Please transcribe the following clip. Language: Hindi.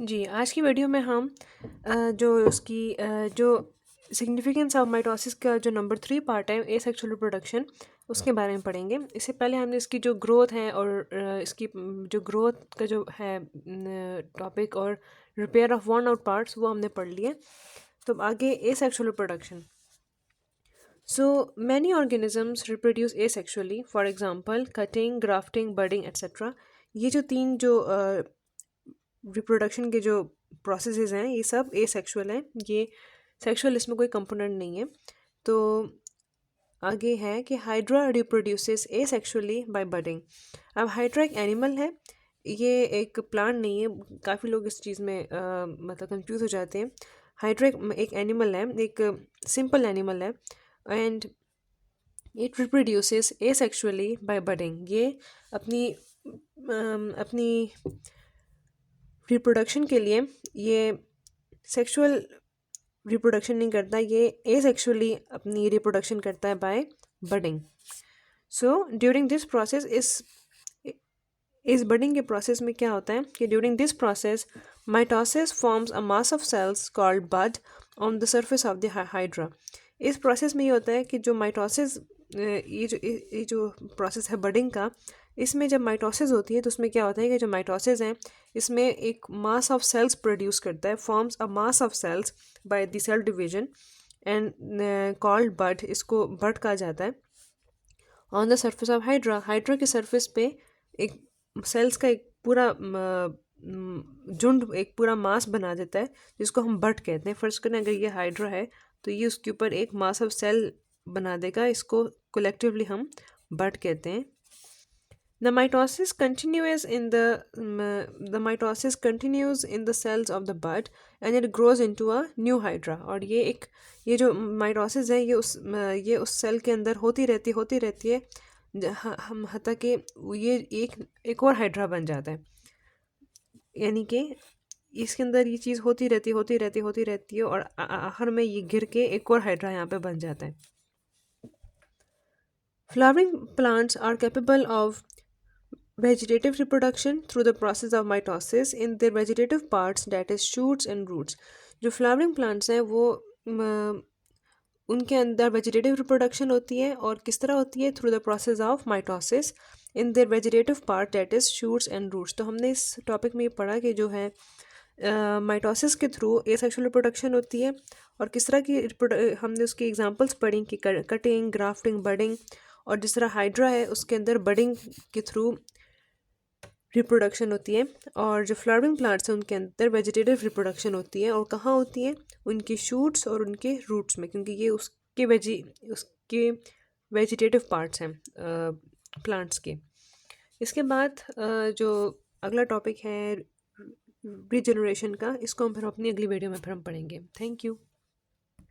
जी, आज की वीडियो में हम जो सिग्निफिकेंस ऑफ माइटोसिस का जो नंबर 3 पार्ट है एसेक्सुअल रिप्रोडक्शन उसके बारे में पढ़ेंगे। इससे पहले हमने इसकी जो ग्रोथ है और इसकी जो ग्रोथ का जो है टॉपिक और repair of worn out parts वो हमने पढ़ लिए। तो अब आगे asexual reproduction. So many organisms reproduce asexually, for example, cutting, grafting, budding, etc. ये जो तीन जो रिप्रोडक्शन के जो प्रोसेसेस हैं ये सब एसेक्सुअल हैं, ये सेक्सुअल इसमें कोई कंपोनेंट नहीं है। तो आगे है कि hydra reproduces asexually by budding. अब हाइड्रा एक एनिमल है, ये एक प्लांट नहीं है। काफ़ी लोग इस चीज़ में मतलब कंफ्यूज हो जाते हैं। हाइड्रा एक एनिमल है, एक सिंपल एनिमल है and it reproduces asexually by budding. ये अपनी रिप्रोडक्शन के लिए ये सेक्सुअल रिप्रोडक्शन नहीं करता, ये एसेक्सुअली अपनी रिप्रोडक्शन करता है by budding. So during this process इस बडिंग के प्रोसेस में क्या होता है कि during this process mitosis forms a mass of cells called bud on the surface of the hydra. इस प्रोसेस में ये होता है कि जो माइटोसिस ये जो प्रोसेस है बडिंग का, इसमें जब माइटोसिस होती है तो उसमें क्या होता है कि जो माइटोसिस है इसमें एक मास ऑफ सेल्स प्रोड्यूस करता है, forms a mass of cells by the cell division and called bud. इसको बड कहा जाता है। On the surface of hydra, hydra के सरफेस पे एक सेल्स का एक पूरा झुंड, एक पूरा मास बना देता है जिसको हम बड कहते हैं। फर्स्ट करें अगर ये हाइड्रा है तो ये उसके ऊपर एक मास ऑफ सेल बना देगा, इसको कलेक्टिवली हम बड कहते हैं। The mitosis continues in the mitosis continues in the cells of the bud and it grows into a new hydra। और ये जो माइटोसिस है ये उस सेल के अंदर होती रहती है हम हत्ता कि ये एक और हाइड्रा बन जाता है। यानी कि इसके अंदर ये चीज़ होती रहती है और आखिर में ये गिर के एक और हाइड्रा यहाँ पे बन जाता है। Flowering plants are capable of vegetative reproduction through the process of mitosis in their vegetative parts, that is shoots and roots। जो फ्लावरिंग प्लांट्स हैं वो उनके अंदर वेजिटेटिव रिप्रोडक्शन होती है और किस तरह होती है? Through the process of mitosis in their vegetative part, that is shoots and roots. तो हमने इस टॉपिक में ये पढ़ा कि जो है माइटोसिस के थ्रू एसेक्सुअल रिप्रोडक्शन होती है और किस तरह की हमने उसकी एग्जांपल्स पढ़ी कि कटिंग, ग्राफ्टिंग, बडिंग। और जिस तरह हाइड्रा है उसके अंदर बडिंग के थ्रू रिप्रोडक्शन होती है और जो फ्लावरिंग प्लांट्स हैं उनके अंदर वेजिटेटिव रिप्रोडक्शन होती है। और कहाँ होती है? उनके शूट्स और उनके रूट्स में, क्योंकि ये उसके वेजिटेटिव पार्ट्स हैं प्लांट्स के। इसके बाद जो अगला टॉपिक है रीजनरेशन का, इसको हम फिर अपनी अगली वीडियो में फिर हम पढ़ेंगे। Thank you.